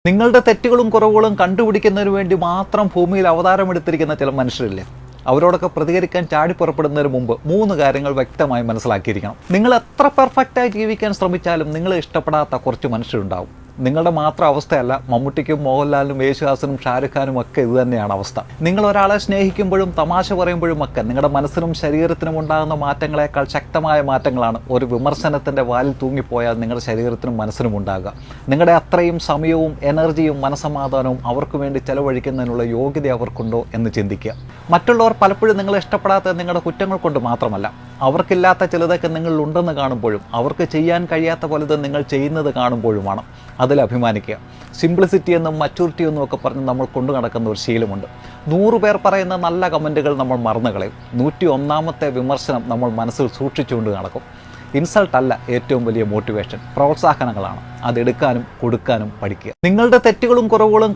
നിങ്ങളുടെ തെറ്റുകളും കുറവുകളും കണ്ടുപിടിക്കുന്നതിന് വേണ്ടി മാത്രം ഭൂമിയിൽ അവതാരമെടുത്തിരിക്കുന്ന ചില മനുഷ്യരില്ലേ, അവരോടൊക്കെ പ്രതികരിക്കാൻ ചാടിപ്പുറപ്പെടുന്നതിന് മുമ്പ് 3 കാര്യങ്ങൾ വ്യക്തമായി മനസ്സിലാക്കിയിരിക്കണം. നിങ്ങൾ എത്ര പെർഫെക്റ്റായി ജീവിക്കാൻ ശ്രമിച്ചാലും നിങ്ങളെ ഇഷ്ടപ്പെടാത്ത കുറച്ച് മനുഷ്യരുണ്ടാവും. നിങ്ങളുടെ മാത്രം അവസ്ഥയല്ല, മമ്മൂട്ടിക്കും മോഹൻലാലിനും യേശുദാസിനും ഷാരൂഖ് ഖാനും ഒക്കെ ഇത് തന്നെയാണ് അവസ്ഥ. നിങ്ങൾ ഒരാളെ സ്നേഹിക്കുമ്പോഴും തമാശ പറയുമ്പോഴും ഒക്കെ നിങ്ങളുടെ മനസ്സിനും ശരീരത്തിനും ഉണ്ടാകുന്ന മാറ്റങ്ങളെക്കാൾ ശക്തമായ മാറ്റങ്ങളാണ് ഒരു വിമർശനത്തിൻ്റെ വാലിൽ തൂങ്ങിപ്പോയാൽ നിങ്ങളുടെ ശരീരത്തിനും മനസ്സിനും ഉണ്ടാകുക. നിങ്ങളുടെ അത്രയും സമയവും എനർജിയും മനസ്സമാധാനവും അവർക്ക് വേണ്ടി ചെലവഴിക്കുന്നതിനുള്ള യോഗ്യത അവർക്കുണ്ടോ എന്ന് ചിന്തിക്കുക. മറ്റുള്ളവർ പലപ്പോഴും നിങ്ങളെ ഇഷ്ടപ്പെടാത്തത് നിങ്ങളുടെ കുറ്റങ്ങൾ കൊണ്ട് മാത്രമല്ല, അവർക്കില്ലാത്ത ചിലതൊക്കെ നിങ്ങളിലുണ്ടെന്ന് കാണുമ്പോഴും അവർക്ക് ചെയ്യാൻ കഴിയാത്ത പലത് നിങ്ങൾ ചെയ്യുന്നത് കാണുമ്പോഴുമാണ്. അതിൽ അഭിമാനിക്കുക. സിംപ്ലിസിറ്റി എന്നും മച്യൂരിറ്റി എന്നും ഒക്കെ പറഞ്ഞ് നമ്മൾ കൊണ്ടു നടക്കുന്ന ഒരു ശീലമുണ്ട്. 100 പേർ പറയുന്ന നല്ല കമൻറ്റുകൾ നമ്മൾ മറന്നു കളയും. 101ാമത്തെ വിമർശനം നമ്മൾ മനസ്സിൽ സൂക്ഷിച്ചുകൊണ്ട് നടക്കും. ഇൻസൾട്ട് അല്ല ഏറ്റവും വലിയ മോട്ടിവേഷൻ, പ്രോത്സാഹനങ്ങളാണ്. അതെടുക്കാനും കൊടുക്കാനും പഠിക്കുക. നിങ്ങളുടെ തെറ്റുകളും കുറവുകളും